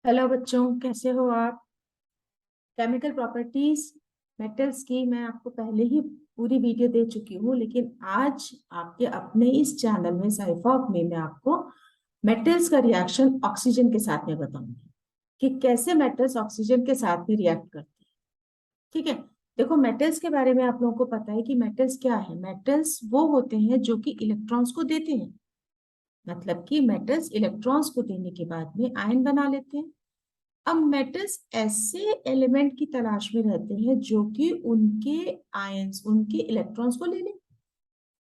Hello बच्चों, कैसे हो आप। केमिकल प्रॉपर्टीज मेटल्स की मैं आपको पहले ही पूरी वीडियो दे चुकी हूँ, लेकिन आज आपके अपने इस चैनल में साइफॉक में मैं आपको मेटल्स का रिएक्शन ऑक्सीजन के साथ में बताऊंगी कि कैसे मेटल्स ऑक्सीजन के साथ में रिएक्ट करते हैं। ठीक है। देखो, मेटल्स के बारे में आप लोगों को पता है कि मेटल्स क्या है। मेटल्स वो होते हैं जो कि इलेक्ट्रॉन्स को देते हैं, मतलब कि मेटल्स इलेक्ट्रॉन्स को देने के बाद में आयन बना लेते हैं। अब मेटल्स ऐसे एलिमेंट की तलाश में रहते हैं जो कि उनके आयंस, उनके इलेक्ट्रॉन्स को ले लें।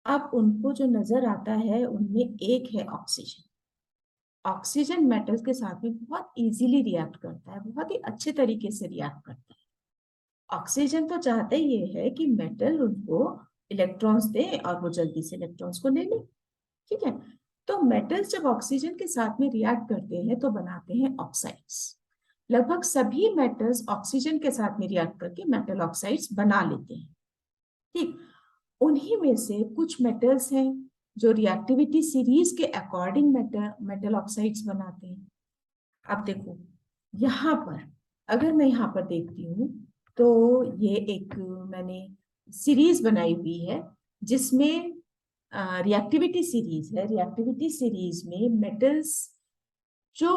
अब उनको जो नजर आता है उनमें एक है ऑक्सीजन। ऑक्सीजन मेटल्स के साथ में बहुत इजीली रिएक्ट करता है, बहुत ही अच्छे तरीके से रिएक्ट करता है। ऑक्सीजन तो चाहते ही ये है कि मेटल उनको इलेक्ट्रॉन्स दे और वो जल्दी से इलेक्ट्रॉन्स को ले ले। ठीक है। तो मेटल्स जब ऑक्सीजन के साथ में रिएक्ट करते हैं तो बनाते हैं ऑक्साइड्स। लगभग सभी मेटल्स ऑक्सीजन के साथ में रिएक्ट करके मेटल ऑक्साइड्स बना लेते हैं। ठीक। उन्हीं में से कुछ मेटल्स हैं जो रिएक्टिविटी सीरीज के अकॉर्डिंग मेटल मेटल ऑक्साइड्स बनाते हैं। अब देखो, यहाँ पर अगर मैं यहाँ पर देखती हूँ तो ये एक मैंने सीरीज बनाई हुई है जिसमें रिएक्टिविटी सीरीज है। रिएक्टिविटी सीरीज में मेटल्स जो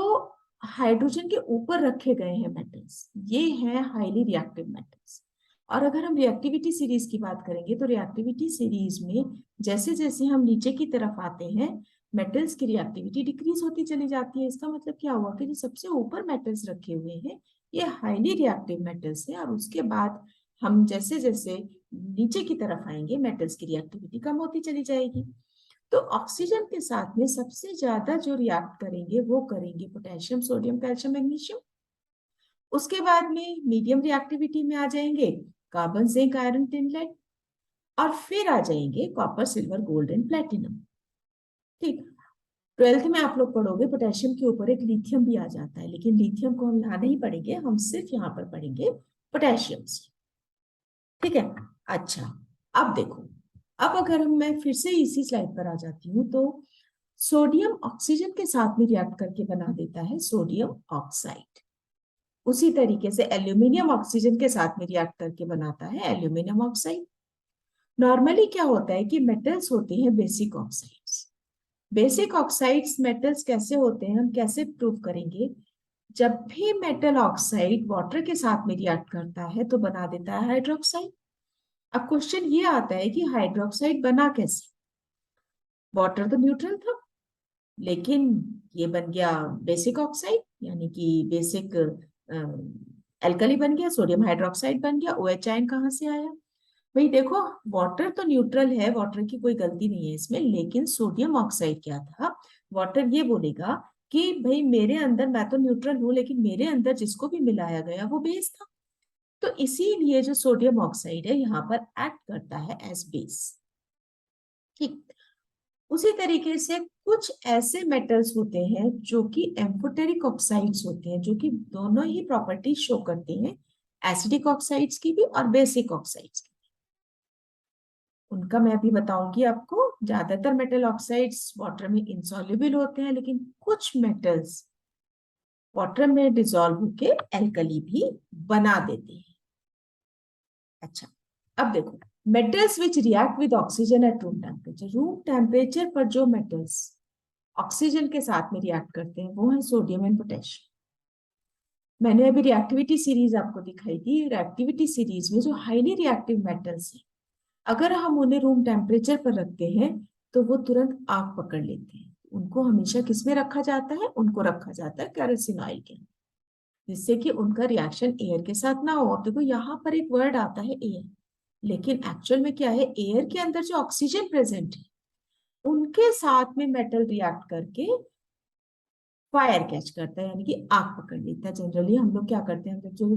हाइड्रोजन के ऊपर रखे गए हैं मेटल्स, ये हैं हाईली रिएक्टिव मेटल्स। और अगर हम रिएक्टिविटी सीरीज की बात करेंगे तो रिएक्टिविटी सीरीज में जैसे जैसे हम नीचे की तरफ आते हैं मेटल्स की रिएक्टिविटी डिक्रीज होती चली जाती है। इसका मतलब क्या हुआ कि जो सबसे ऊपर मेटल्स रखे हुए हैं ये हाईली रिएक्टिव मेटल्स है, और उसके बाद हम जैसे जैसे नीचे की तरफ आएंगे मेटल्स की रिएक्टिविटी कम होती चली जाएगी। तो ऑक्सीजन के साथ में सबसे ज्यादा जो रिएक्ट करेंगे वो करेंगे पोटेशियम, सोडियम, कैल्शियम, मैग्नीशियम। उसके बाद में मीडियम रिएक्टिविटी में आ जाएंगे carbon, zinc, iron, tin, lead. और फिर आ जाएंगे copper, silver, gold and platinum. ठीक। ट्वेल्थ में आप लोग पढ़ोगे पोटेशियम के ऊपर एक लिथियम भी आ जाता है, लेकिन लिथियम को हम यहाँ नहीं पढ़ेंगे, हम सिर्फ यहाँ पर पढ़ेंगे पोटेशियम से। ठीक है। अच्छा, अब देखो, अब अगर हम मैं फिर से इसी स्लाइड पर आ जाती हूँ तो सोडियम ऑक्सीजन के साथ में रिएक्ट करके बना देता है सोडियम ऑक्साइड। उसी तरीके से एल्यूमिनियम ऑक्सीजन के साथ में रिएक्ट करके बनाता है एल्यूमिनियम ऑक्साइड। नॉर्मली क्या होता है कि मेटल्स होते हैं basic oxides. Basic oxides metals कैसे होते हैं, हम कैसे प्रूव करेंगे। जब भी मेटल ऑक्साइड वाटर के साथ में रिएक्ट करता है तो बना देता है हाइड्रोक्साइड। अब क्वेश्चन ये आता है कि हाइड्रोक्साइड बना कैसे। वाटर तो न्यूट्रल था, लेकिन ये बन गया बेसिक ऑक्साइड, यानी कि बेसिक एल्कली बन गया, सोडियम हाइड्रोक्साइड बन गया। OH आयन कहाँ से आया। भाई देखो, वाटर तो न्यूट्रल है, वाटर की कोई गलती नहीं है इसमें, लेकिन सोडियम ऑक्साइड क्या था, वाटर ये बोलेगा कि भाई मेरे अंदर, मैं तो न्यूट्रल हूं लेकिन मेरे अंदर जिसको भी मिलाया गया वो बेस था। तो इसीलिए जो सोडियम ऑक्साइड है यहाँ पर एक्ट करता है एज बेस। ठीक। उसी तरीके से कुछ ऐसे मेटल्स होते हैं जो कि एम्फोटेरिक ऑक्साइड्स होते हैं, जो कि दोनों ही प्रॉपर्टी शो करते हैं, एसिडिक ऑक्साइड्स की भी और बेसिक ऑक्साइड्स की। उनका मैं अभी बताऊंगी आपको। ज्यादातर मेटल ऑक्साइड्स वाटर में इंसॉल्युबल होते हैं, लेकिन कुछ मेटल्स वाटर में डिसॉल्व होके एल्कली भी बना देते हैं। अच्छा, अब देखो, metals which react with oxygen at room temperature. Room temperature पर जो मेटल्स ऑक्सीजन के साथ में रिएक्ट करते हैं वो है सोडियम एंड पोटेशियम। मैंने अभी रिएक्टिविटी सीरीज आपको दिखाई थी। रिएक्टिविटी सीरीज में जो हाईली रिएक्टिव मेटल्स हैं, अगर हम उन्हें रूम टेम्परेचर पर रखते हैं तो वो तुरंत आग पकड़ लेते हैं। उनको हमेशा किसमें रखा जाता है, उनको रखा जाता है केरोसिन ऑयल के अंदर, जिससे कि उनका रिएक्शन एयर के साथ ना हो। अब देखो, यहाँ पर एक वर्ड आता है एयर, लेकिन एक्चुअल में क्या है, एयर के अंदर जो ऑक्सीजन प्रेजेंट है उनके साथ में मेटल रिएक्ट करके फायर कैच करता है, यानी कि आग पकड़ लेता है। जनरली हम लोग क्या करते हैं, हम लोग जो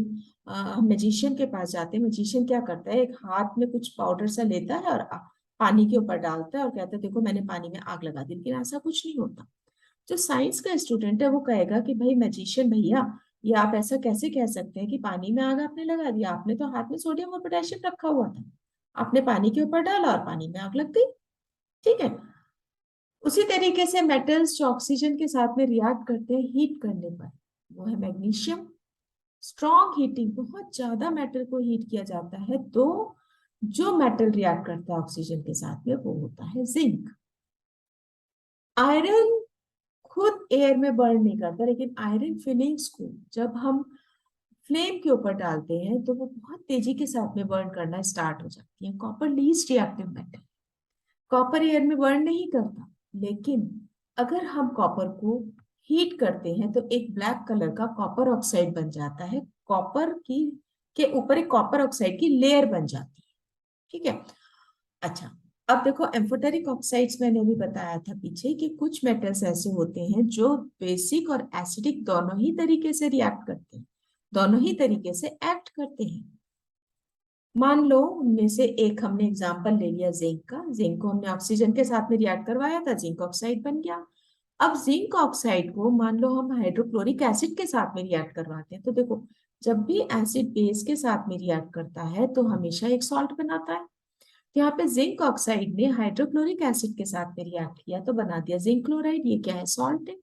हम मैजिशियन के पास जाते हैं, मैजिशियन क्या करता है, एक हाथ में कुछ पाउडर सा लेता है और पानी के ऊपर डालता है और कहता है देखो मैंने पानी में आग लगा दी, लेकिन ऐसा कुछ नहीं होता। जो साइंस का स्टूडेंट है वो कहेगा कि भाई मैजिशियन भैया, ये आप ऐसा कैसे कह सकते हैं कि पानी में आग आपने लगा दिया, आपने तो हाथ में सोडियम और पोटेशियम रखा हुआ था, आपने पानी के ऊपर डाला और पानी में आग लग गई। ठीक है। उसी तरीके से मेटल्स जो ऑक्सीजन के साथ में रिएक्ट करते हैं हीट करने पर, वो है मैग्नीशियम। स्ट्रॉन्ग हीटिंग, बहुत ज्यादा मेटल को हीट किया जाता है तो जो मेटल रिएक्ट करता है ऑक्सीजन के साथ में वो होता है जिंक। आयरन खुद एयर में बर्न नहीं करता, लेकिन आयरन फिलिंग्स को जब हम फ्लेम के ऊपर डालते हैं तो वो बहुत तेजी के साथ में बर्न करना स्टार्ट हो जाती है। Copper least reactive metal, copper air में बर्न नहीं करता, लेकिन अगर हम कॉपर को हीट करते हैं तो एक ब्लैक कलर का कॉपर ऑक्साइड बन जाता है। कॉपर की के ऊपर एक कॉपर ऑक्साइड की लेयर बन जाती है। ठीक है। अच्छा, अब देखो एम्फोटेरिक ऑक्साइड्स मैंने भी बताया था पीछे कि कुछ मेटल्स ऐसे होते हैं जो बेसिक और एसिडिक दोनों ही तरीके से रिएक्ट करते हैं, दोनों ही तरीके से एक्ट करते हैं। मान लो उनमें से एक हमने एग्जांपल ले लिया जिंक का। जिंक को हमने ऑक्सीजन के साथ में रिएक्ट करवाया था, जिंक ऑक्साइड बन गया। अब जिंक ऑक्साइड को मान लो हम हाइड्रोक्लोरिक एसिड के साथ में रिएक्ट करवाते हैं, तो देखो जब भी एसिड बेस के साथ में रिएक्ट करता है तो हमेशा एक सॉल्ट बनाता है। तो यहाँ पे जिंक ऑक्साइड ने हाइड्रोक्लोरिक एसिड के साथ में रिएक्ट किया तो बना दिया जिंक क्लोराइड। ये क्या है? सॉल्ट है।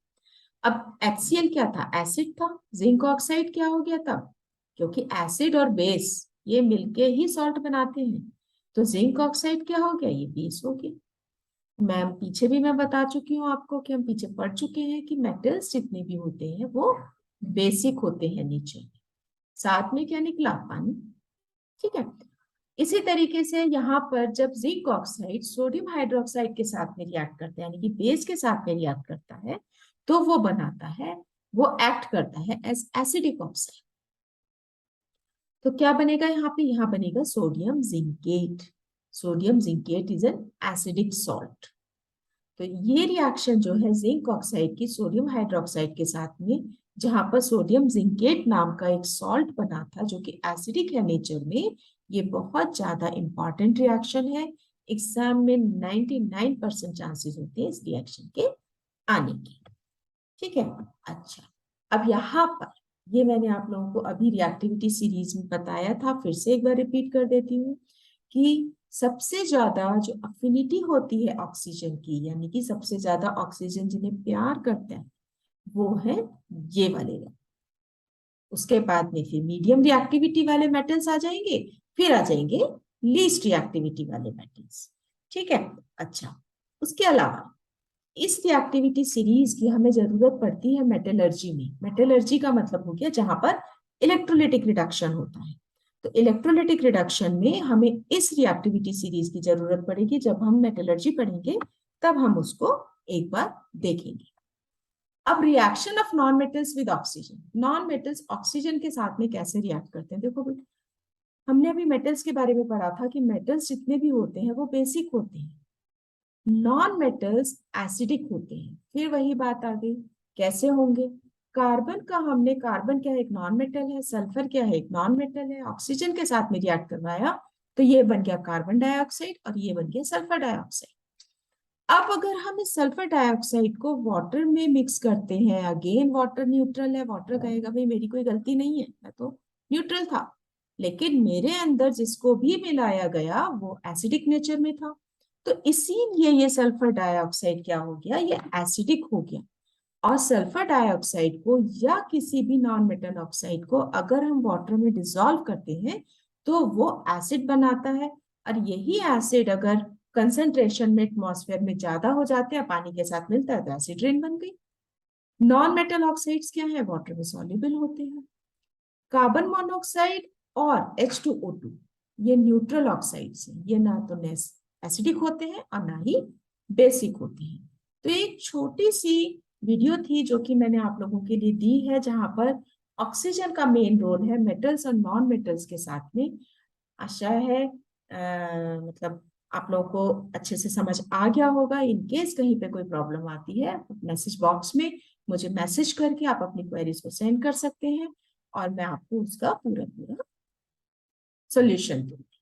अब HCl क्या था? एसिड था। जिंक ऑक्साइड क्या हो गया तब? क्योंकि एसिड और बेस ये मिलके ही सॉल्ट बनाते हैं, तो जिंक ऑक्साइड क्या हो गया? ये बेस हो गया। मैम पीछे भी मैं बता चुकी हूँ आपको कि हम पीछे पढ़ चुके हैं कि मेटल्स जितने भी होते हैं वो बेसिक होते हैं नेचर में। साथ में क्या निकला? पानी। ठीक है। इसी तरीके से यहाँ पर जब जिंक ऑक्साइड सोडियम हाइड्रोक्साइड के साथ में रिएक्ट करता है, यानी कि बेस के साथ में रिएक्ट करता है, तो वो बनाता है, वो एक्ट करता है एज एसिडिक ऑक्साइड। तो क्या बनेगा यहाँ पे? यहाँ बनेगा sodium zincate. Sodium zincate is an acidic salt. तो ये रिएक्शन जो है जिंक ऑक्साइड की सोडियम हाइड्रोक्साइड के साथ में, जहां पर सोडियम जिंकेट नाम का एक सॉल्ट बना था जो कि एसिडिक है नेचर में, ये बहुत ज्यादा इंपॉर्टेंट रिएक्शन है। एग्जाम में 99% चांसेस होते हैं इस रिएक्शन के आने की। ठीक है। अच्छा, अब यहाँ पर ये मैंने आप लोगों को अभी रिएक्टिविटी सीरीज में बताया था, फिर से एक बार रिपीट कर देती हूँ कि सबसे ज्यादा जो अफिनिटी होती है ऑक्सीजन की, यानी कि सबसे ज्यादा ऑक्सीजन जिन्हें प्यार करते हैं, वो है ये वाले। उसके बाद में फिर मीडियम रिएक्टिविटी वाले मेटल्स आ जाएंगे, फिर आ जाएंगे लीस्ट रिएक्टिविटी वाले मेटल्स। ठीक है। अच्छा, उसके अलावा इस रिएक्टिविटी सीरीज की हमें जरूरत पड़ती है मेटलर्जी में। मेटलर्जी का मतलब हो गया जहां पर इलेक्ट्रोलिटिक रिडक्शन होता है। तो इलेक्ट्रोलिटिक रिडक्शन में हमें इस रिएक्टिविटी सीरीज की जरूरत पड़ेगी। जब हम मेटलर्जी पढ़ेंगे तब हम उसको एक बार देखेंगे। अब reaction of non metals with oxygen. Non metals oxygen के साथ में कैसे रिएक्ट करते हैं? देखो बेटा, हमने अभी मेटल्स के बारे में पढ़ा था कि मेटल्स जितने भी होते हैं वो बेसिक होते हैं, नॉन मेटल्स एसिडिक होते हैं। फिर वही बात आ गई, कैसे होंगे? कार्बन का हमने, कार्बन क्या है? एक नॉन मेटल है। सल्फर क्या है? एक नॉन मेटल है। ऑक्सीजन के साथ में रिएक्ट करवाया तो ये बन गया कार्बन डाइऑक्साइड और ये बन गया सल्फर डाइऑक्साइड। अब अगर हम इस सल्फर डाइऑक्साइड को वाटर में मिक्स करते हैं, अगेन वाटर न्यूट्रल है, वाटर कहेगा भाई मेरी कोई गलती नहीं है, मैं तो न्यूट्रल था, लेकिन मेरे अंदर जिसको भी मिलाया गया वो एसिडिक नेचर में था, तो इसीलिए ये सल्फर डाइऑक्साइड क्या हो गया? ये एसिडिक हो गया। और सल्फर डाइऑक्साइड को या किसी भी नॉन मेटल ऑक्साइड को अगर हम वाटर में डिसॉल्व करते हैं तो वो एसिड बनाता है, और यही एसिड अगर कंसंट्रेशन में एटमॉस्फेयर में ज्यादा हो जाते हैं, पानी के साथ मिलता है तो एसिड रेन बन गई। नॉन मेटल ऑक्साइड्स क्या है? वाटर में सॉल्युबल होते हैं। कार्बन मोनोऑक्साइड और H2O2 ये न्यूट्रल ऑक्साइड्स हैं, ये ना तो एसिडिक होते हैं और ना ही बेसिक होते हैं। तो एक छोटी सी वीडियो थी जो कि मैंने आप लोगों के लिए दी है, जहां पर ऑक्सीजन का मेन रोल है मेटल्स और नॉन मेटल्स के साथ में। आशा है मतलब आप लोगों को अच्छे से समझ आ गया होगा। इन केस कहीं पे कोई प्रॉब्लम आती है, मैसेज बॉक्स में मुझे मैसेज करके आप अपनी क्वेरीज को सेंड कर सकते हैं और मैं आपको उसका पूरा पूरा सोल्यूशन दूंगी।